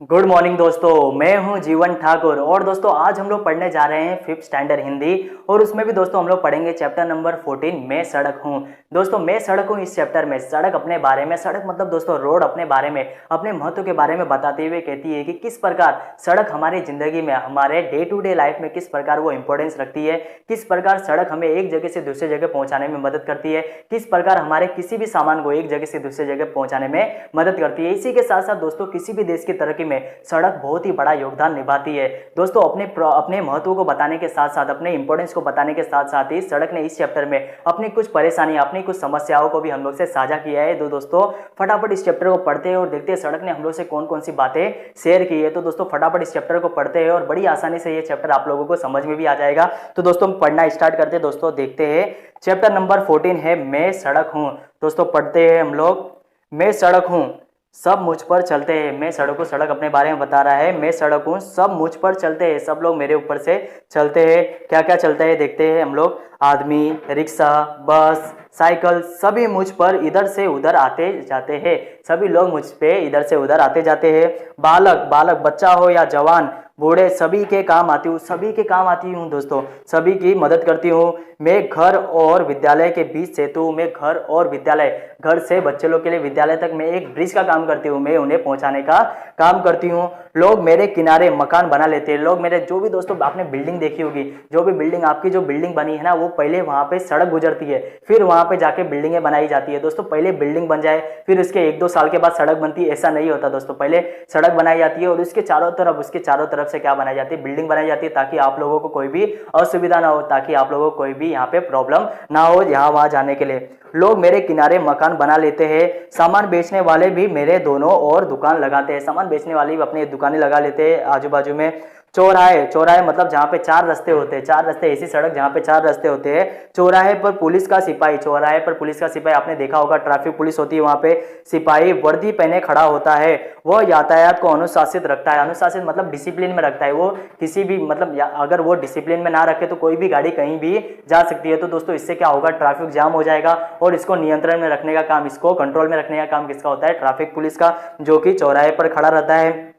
Good morning दोस्तों, मैं हूं जीवन ठाकुर। और दोस्तों आज हम लोग पढ़ने जा रहे हैं फिफ्थ स्टैंडर्ड हिंदी। और उसमें भी दोस्तों हम लोग पढ़ेंगे चैप्टर नंबर 14, मैं सड़क हूं। दोस्तों मैं सड़क हूं इस चैप्टर में सड़क अपने बारे में, सड़क मतलब दोस्तों रोड अपने बारे में, अपने महत्व के बारे में बताते हुए कहती है कि किस प्रकार सड़क हमारी जिंदगी में, हमारे डे टू डे लाइफ में किस प्रकार वो इंपॉर्टेंस रखती है, किस प्रकार सड़क हमें एक जगह से दूसरी जगह पहुंचाने में मदद करती है, किस प्रकार हमारे किसी भी सामान को एक जगह से दूसरी जगह पहुंचाने में मदद करती है। इसी के साथ साथ दोस्तों किसी भी देश की तरक्की में सड़क बहुत ही बड़ा योगदान निभाती है। दोस्तों अपने महत्व को बताने के साथ साथ, अपने इंपॉर्टेंस को बताने के साथ साथ ही सड़क ने इस चैप्टर में अपनी कुछ परेशानियां, अपनी कुछ समस्याओं को भी हम लोग से साझा किया है। तो दोस्तों फटाफट इस चैप्टर को पढ़ते हैं और देखते हैं सड़क ने हम लोग से कौन कौन सी बातें शेयर की है। तो दोस्तों फटाफट इस चैप्टर को पढ़ते हैं और बड़ी आसानी से ये चैप्टर आप लोगों को समझ में भी आ जाएगा। तो दोस्तों पढ़ना स्टार्ट करते हैं। दोस्तों देखते हैं चैप्टर नंबर 14 है मैं सड़क हूं। दोस्तों पढ़ते हैं हम लोग। मैं सड़क हूं, सब मुझ पर चलते हैं। मैं सड़क हूं, सड़क अपने बारे में बता रहा है। मैं सड़क हूं, सब मुझ पर चलते हैं, सब लोग मेरे ऊपर से चलते हैं। क्या क्या चलता है देखते हैं हम लोग। आदमी, रिक्शा, बस, साइकिल, सभी मुझ पर इधर से उधर आते जाते हैं। सभी लोग मुझ पे इधर से उधर आते जाते हैं। बालक, बालक बच्चा हो या जवान, बूढ़े, सभी के काम आती हूँ, सभी के काम आती हूँ दोस्तों, सभी की मदद करती हूँ। मैं घर और विद्यालय के बीच सेतु हूँ। मैं घर और विद्यालय, घर से बच्चे लोग के लिए विद्यालय तक मैं एक ब्रिज का काम करती हूँ, मैं उन्हें पहुंचाने का काम करती हूँ। लोग मेरे किनारे मकान बना लेते हैं। लोग मेरे, जो भी दोस्तों आपने बिल्डिंग देखी होगी, जो भी बिल्डिंग आपकी जो बिल्डिंग बनी है ना, वो पहले वहां पे सड़क गुजरती है, फिर वहां पे जाके बिल्डिंगें बनाई जाती है। दोस्तों पहले बिल्डिंग बन जाए, फिर उसके 1-2 साल के बाद सड़क बनती है, ऐसा नहीं होता दोस्तों। पहले सड़क बनाई जाती है और उसके चारों तरफ, उसके चारों तरफ से क्या बनाई जाती है, बिल्डिंग बनाई जाती है, ताकि आप लोगों को कोई भी असुविधा ना हो, ताकि आप लोगों को कोई भी यहाँ पे प्रॉब्लम ना हो यहाँ वहां जाने के लिए। लोग मेरे किनारे मकान बना लेते हैं। सामान बेचने वाले भी मेरे दोनों ओर दुकान लगाते हैं। सामान बेचने वाले भी अपनी दुकानें लगा लेते हैं आजू बाजू में। चौराहे, चौराहे मतलब जहाँ पे 4 रास्ते होते हैं, 4 रास्ते, ऐसी सड़क जहाँ पे 4 रास्ते होते हैं। चौराहे पर पुलिस का सिपाही, चौराहे पर पुलिस का सिपाही, आपने देखा होगा ट्रैफिक पुलिस होती है वहाँ पे, सिपाही वर्दी पहने खड़ा होता है। वह यातायात को अनुशासित रखता है। अनुशासित मतलब डिसिप्लिन में रखता है। वो किसी भी मतलब अगर वो डिसिप्लिन में ना रखे तो कोई भी गाड़ी कहीं भी जा सकती है। तो दोस्तों इससे क्या होगा, ट्रैफिक जाम हो जाएगा। और इसको नियंत्रण में रखने का काम, इसको कंट्रोल में रखने का काम किसका होता है, ट्रैफिक पुलिस का, जो कि चौराहे पर खड़ा रहता है।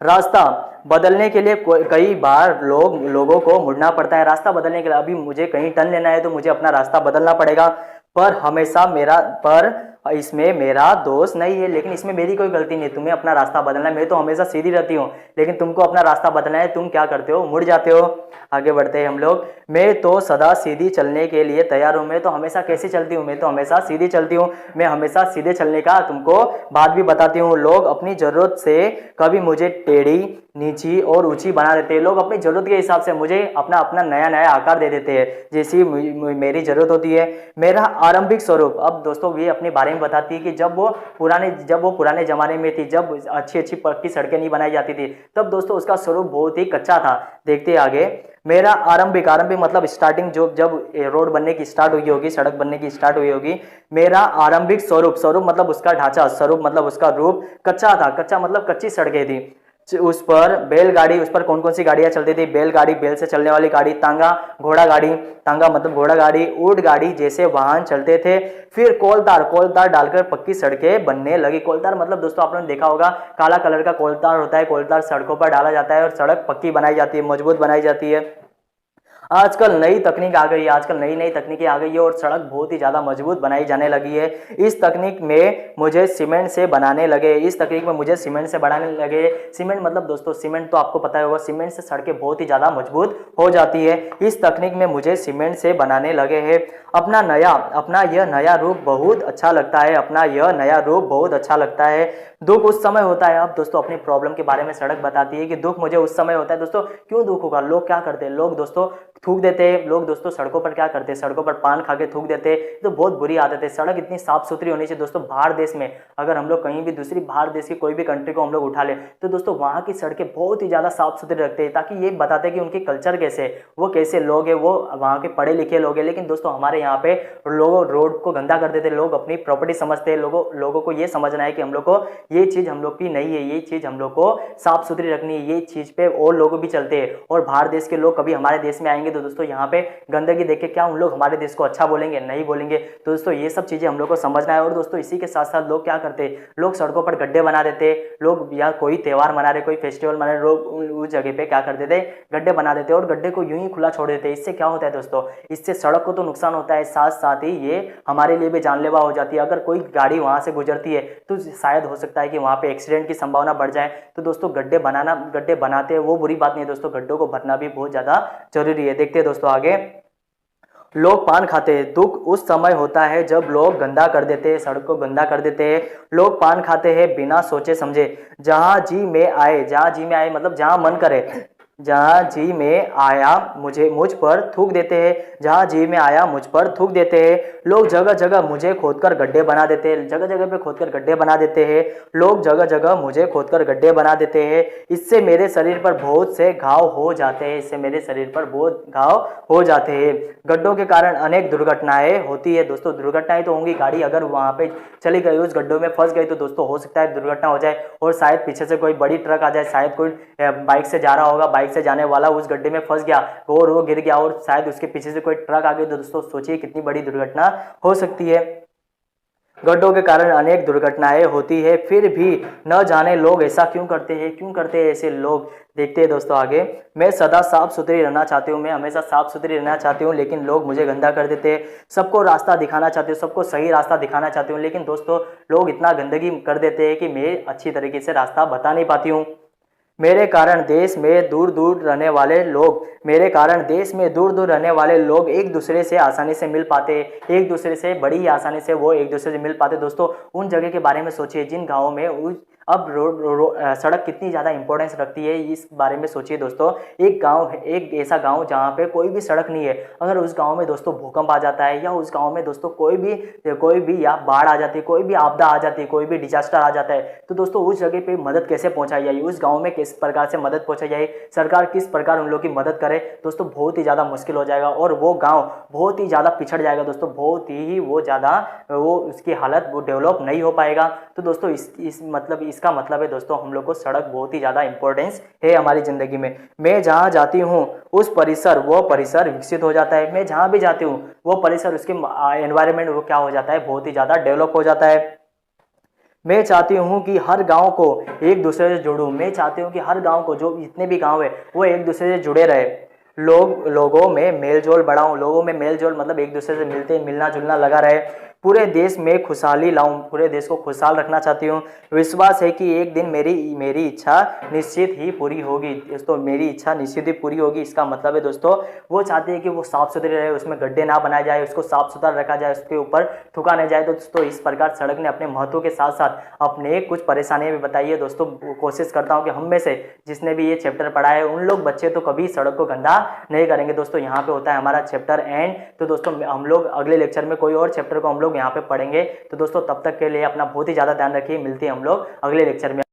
रास्ता बदलने के लिए कई बार लोगों को मुड़ना पड़ता है। रास्ता बदलने के लिए, अभी मुझे कहीं टर्न लेना है तो मुझे अपना रास्ता बदलना पड़ेगा। पर हमेशा मेरा, पर इसमें मेरा दोष नहीं है, लेकिन इसमें मेरी कोई गलती नहीं है। तुम्हें अपना रास्ता बदलना है, मैं तो हमेशा सीधी रहती हूँ, लेकिन तुमको अपना रास्ता बदलना है, तुम क्या करते हो, मुड़ जाते हो। आगे बढ़ते हैं हम लोग। मैं तो सदा सीधी चलने के लिए तैयार हूँ। मैं तो हमेशा कैसे चलती हूँ, मैं तो हमेशा सीधी चलती हूँ। मैं हमेशा सीधे चलने का तुमको बात भी बताती हूँ। लोग अपनी जरूरत से कभी मुझे टेढ़ी, नीची और ऊंची बना देते हैं। लोग अपनी जरूरत के हिसाब से मुझे अपना अपना नया नया आकार दे देते हैं, जैसी मेरी जरूरत होती है। मेरा आरंभिक स्वरूप, अब दोस्तों ये अपने बारे में बताती है कि जब वो पुराने जमाने में थी, जब अच्छी अच्छी पक्की सड़कें नहीं बनाई जाती थी, तब दोस्तों उसका स्वरूप बहुत ही कच्चा था। देखते आगे। मेरा आरंभिक, आरंभिक मतलब स्टार्टिंग, जो जब रोड बनने की स्टार्ट हुई होगी, सड़क बनने की स्टार्ट हुई होगी। मेरा आरंभिक स्वरूप, स्वरूप मतलब उसका ढांचा, स्वरूप मतलब उसका रूप कच्चा था। कच्चा मतलब कच्ची सड़कें थी। उस पर बैलगाड़ी, उस पर कौन कौन सी गाड़ियां चलती थी, बैलगाड़ी, बैल से चलने वाली गाड़ी, तांगा, घोड़ा गाड़ी, तांगा मतलब घोड़ा गाड़ी, ऊंट गाड़ी जैसे वाहन चलते थे। फिर कोलतार, कोलतार डालकर पक्की सड़कें बनने लगी। कोलतार मतलब दोस्तों आपने देखा होगा, काला कलर का कोलतार होता है। कोलतार सड़कों पर डाला जाता है और सड़क पक्की बनाई जाती है, मजबूत बनाई जाती है। आजकल नई तकनीक आ गई है, आजकल नई नई तकनीकें आ गई है और सड़क बहुत ही ज़्यादा मजबूत बनाई जाने लगी है। इस तकनीक में मुझे सीमेंट से बनाने लगे, इस तकनीक में मुझे सीमेंट से बनाने लगे। सीमेंट मतलब दोस्तों, सीमेंट तो आपको पता होगा, सीमेंट से सड़कें बहुत ही ज़्यादा मजबूत हो जाती है। इस तकनीक में मुझे सीमेंट से बनाने लगे हैं। अपना यह नया रूप बहुत अच्छा लगता है। अपना यह नया रूप बहुत अच्छा लगता है। दुख उस समय होता है, अब दोस्तों अपनी प्रॉब्लम के बारे में सड़क बताती है कि दुख मुझे उस समय होता है। दोस्तों क्यों दुख होगा, लोग क्या करते हैं, लोग दोस्तों थूक देते हैं। लोग दोस्तों सड़कों पर क्या करते हैं, सड़कों पर पान खा के थूक देते हैं। तो बहुत बुरी आदत है। सड़क इतनी साफ सुथरी होनी चाहिए दोस्तों। बाहर देश में अगर हम लोग कहीं भी दूसरी बाहर देश की कोई भी कंट्री को हम लोग उठा ले, तो दोस्तों वहाँ की सड़कें बहुत ही ज़्यादा साफ सुथरी रखते हैं, ताकि ये बताते हैं कि उनकी कल्चर कैसे है, वो कैसे लोग हैं, वो वहाँ के पढ़े लिखे लोग हैं। लेकिन दोस्तों हमारे यहाँ पे लोग रोड को गंदा कर देते हैं, लोग अपनी प्रॉपर्टी समझते हैं। लोगों को ये समझना है कि हम लोग को ये चीज़ हम लोग की नहीं है, ये चीज़ हम लोग को साफ सुथरी रखनी है, ये चीज़ पे और लोग भी चलते हैं। और बाहर देश के लोग कभी हमारे देश में आएंगे जाएंगे तो दोस्तों यहाँ पे गंदगी देख के क्या उन लोग हमारे देश को अच्छा बोलेंगे? नहीं बोलेंगे। तो दोस्तों ये सब चीज़ें हम लोग को समझना है। और दोस्तों इसी के साथ साथ लोग क्या करते हैं, लोग सड़कों पर गड्ढे बना देते, लोग या कोई त्यौहार मना रहे, कोई फेस्टिवल मना रहे, लोग उस जगह पे क्या कर देते, गड्ढे बना देते और गड्ढे को यूं ही खुला छोड़ देते। इससे क्या होता है दोस्तों, इससे सड़क को तो नुकसान होता है, साथ साथ ही ये हमारे लिए भी जानलेवा हो जाती है। अगर कोई गाड़ी वहां से गुजरती है तो शायद हो सकता है कि वहां पे एक्सीडेंट की संभावना बढ़ जाए। तो दोस्तों गड्ढे बनाते हैं वो बुरी बात नहीं है दोस्तों, गड्ढों को भरना भी बहुत ज्यादा जरूरी है। देखते हैं दोस्तों आगे, लोग पान खाते हैं। दुख उस समय होता है जब लोग गंदा कर देते हैं, सड़क को गंदा कर देते हैं। लोग पान खाते हैं बिना सोचे समझे, जहां जी में आए, जहां जी में आए मतलब जहां मन करे, जहां जी में आया मुझ पर थूक देते हैं, जहां जी में आया मुझ पर थूक देते हैं। लोग जगह जगह मुझे खोदकर गड्ढे बना देते हैं, जगह जगह पे खोदकर गड्ढे बना देते हैं। लोग जगह जगह मुझे खोदकर गड्ढे बना देते हैं। इससे मेरे शरीर पर बहुत से घाव हो जाते हैं, इससे मेरे शरीर पर बहुत घाव हो जाते हैं। गड्ढों के कारण अनेक दुर्घटनाएं होती है। दोस्तों दुर्घटनाएं तो होंगी, गाड़ी अगर वहां पे चली गई, उस गड्ढों में फंस गई तो दोस्तों हो सकता है दुर्घटना हो जाए और शायद पीछे से कोई बड़ी ट्रक आ जाए, शायद कोई बाइक से जा रहा होगा, बाइक से जाने वाला उस गड्ढे में फंस गया और वो गिर गया और शायद उसके पीछे से कोई ट्रक आ गई तो दोस्तों सोचिए कितनी बड़ी दुर्घटना हो सकती है। गड्ढों के कारण अनेक दुर्घटनाएं होती है, फिर भी न जाने लोग ऐसा क्यों करते हैं, क्यों करते हैं ऐसे लोग। देखते हैं दोस्तों आगे, मैं सदा साफ सुथरी रहना चाहती हूँ, मैं हमेशा साफ सुथरी रहना चाहती हूँ, लेकिन लोग मुझे गंदा कर देते हैं। सबको रास्ता दिखाना चाहती हूँ, सबको सही रास्ता दिखाना चाहती हूँ, लेकिन दोस्तों लोग इतना गंदगी कर देते हैं कि मैं अच्छी तरीके से रास्ता बता नहीं पाती हूँ। मेरे कारण देश में दूर दूर रहने वाले लोग, मेरे कारण देश में दूर दूर रहने वाले लोग एक दूसरे से आसानी से मिल पाते, एक दूसरे से बड़ी ही आसानी से वो एक दूसरे से मिल पाते। दोस्तों उन जगह के बारे में सोचिए जिन गाँवों में अब सड़क कितनी ज़्यादा इंपॉर्टेंस रखती है, इस बारे में सोचिए दोस्तों। एक गांव है, एक ऐसा गांव जहां पे कोई भी सड़क नहीं है, अगर उस गांव में दोस्तों भूकंप आ जाता है या उस गांव में दोस्तों कोई भी या बाढ़ आ जाती है, कोई भी आपदा आ जाती है, कोई भी डिजास्टर आ जाता है, तो दोस्तों उस जगह पे मदद कैसे पहुंचाई जाए, उस गाँव में किस प्रकार से मदद पहुंचाई जाए, सरकार किस प्रकार उन लोग की मदद करे, दोस्तों बहुत ही ज़्यादा मुश्किल हो जाएगा और वो गाँव बहुत ही ज़्यादा पिछड़ जाएगा दोस्तों, बहुत ही वो ज़्यादा वो उसकी हालत वो डेवलप नहीं हो पाएगा। तो दोस्तों इसका मतलब है दोस्तों हम लोग को सड़क बहुत ही ज़्यादा इंपॉर्टेंस है हमारी ज़िंदगी में। मैं जहाँ जाती हूँ उस परिसर वो परिसर विकसित हो जाता है, मैं जहाँ भी जाती हूँ वो परिसर उसके एनवायरनमेंट वो क्या हो जाता है, बहुत ही ज़्यादा डेवलप हो जाता है। मैं चाहती हूँ कि हर गांव को एक दूसरे से जोड़ूं, मैं चाहती हूँ कि हर गांव को जो जितने भी गांव है वो एक दूसरे से जुड़े रहे, लोगों में मेलजोल बढ़ाऊं, लोगों में मेलजोल मतलब एक दूसरे से मिलना जुलना लगा रहे। पूरे देश में खुशहाली लाऊं, पूरे देश को खुशहाल रखना चाहती हूँ। विश्वास है कि एक दिन मेरी इच्छा निश्चित ही पूरी होगी। दोस्तों मेरी इच्छा निश्चित ही पूरी होगी, इसका मतलब है दोस्तों वो चाहते हैं कि वो साफ सुथरी रहे, उसमें गड्ढे ना बनाए जाए, उसको साफ सुथरा रखा जाए, उसके ऊपर थूका नहीं जाए। दोस्तों इस प्रकार सड़क ने अपने महत्व के साथ साथ अपने कुछ परेशानियां भी बताई है। दोस्तों कोशिश करता हूँ कि हम में से जिसने भी ये चैप्टर पढ़ा है उन लोग बच्चे तो कभी सड़क को गंदा नहीं करेंगे। दोस्तों यहाँ पे होता है हमारा चैप्टर एंड। तो दोस्तों हम लोग अगले लेक्चर में कोई और चैप्टर को हम लोग यहाँ पे पढ़ेंगे। तो दोस्तों तब तक के लिए अपना बहुत ही ज़्यादा ध्यान रखिए, मिलते हैं हम लोग अगले लेक्चर में।